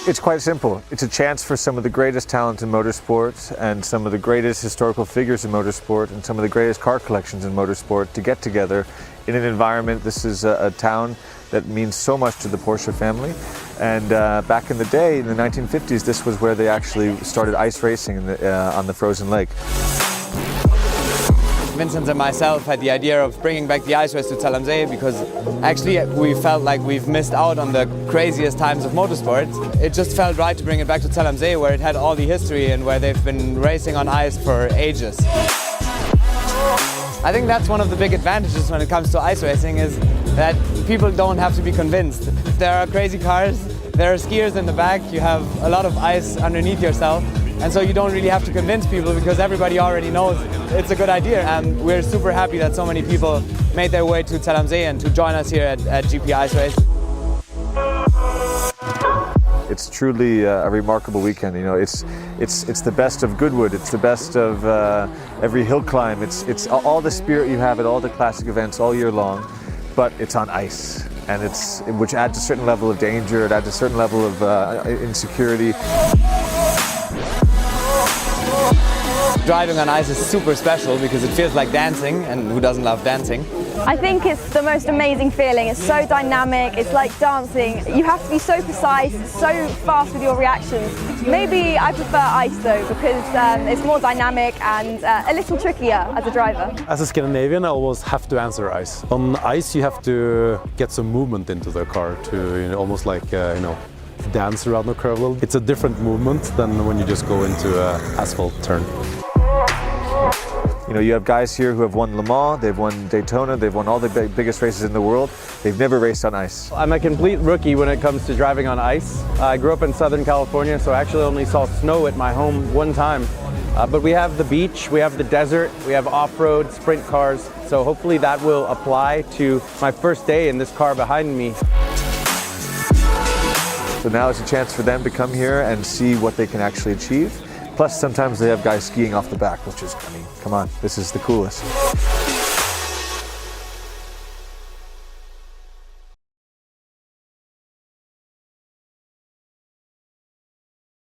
It's quite simple. It's a chance for some of the greatest talent in motorsport and some of the greatest historical figures in motorsport and some of the greatest car collections in motorsport to get together in an environment. This is a town that means so much to the Porsche family. And back in the day, in the 1950s, this was where they actually started ice racing on the frozen lake. Vincent and myself had the idea of bringing back the ice race to Tel Amzei because actually we felt like we've missed out on the craziest times of motorsport. It just felt right to bring it back to Tel Amzei, where it had all the history and where they've been racing on ice for ages. I think that's one of the big advantages when it comes to ice racing, is that people don't have to be convinced. There are crazy cars, there are skiers in the back, you have a lot of ice underneath yourself. And so you don't really have to convince people because everybody already knows it's a good idea. And we're super happy that so many people made their way to Tel Amzei and to join us here at GP Ice Race. It's truly a remarkable weekend. You know, it's the best of Goodwood. It's the best of every hill climb. It's all the spirit you have at all the classic events all year long, but it's on ice, and which adds a certain level of danger. It adds a certain level of insecurity. Driving on ice is super special because it feels like dancing, and who doesn't love dancing? I think it's the most amazing feeling. It's so dynamic, it's like dancing. You have to be so precise, so fast with your reactions. Maybe I prefer ice though, because it's more dynamic and a little trickier as a driver. As a Scandinavian, I always have to answer ice. On ice you have to get some movement into the car to almost like dance around the curve a little. It's a different movement than when you just go into an asphalt turn. You know, you have guys here who have won Le Mans, they've won Daytona, they've won all the biggest races in the world. They've never raced on ice. I'm a complete rookie when it comes to driving on ice. I grew up in Southern California, so I actually only saw snow at my home one time. But we have the beach, we have the desert, we have off-road sprint cars. So hopefully that will apply to my first day in this car behind me. So now it's a chance for them to come here and see what they can actually achieve. Plus, sometimes they have guys skiing off the back, which is, I mean, come on, this is the coolest.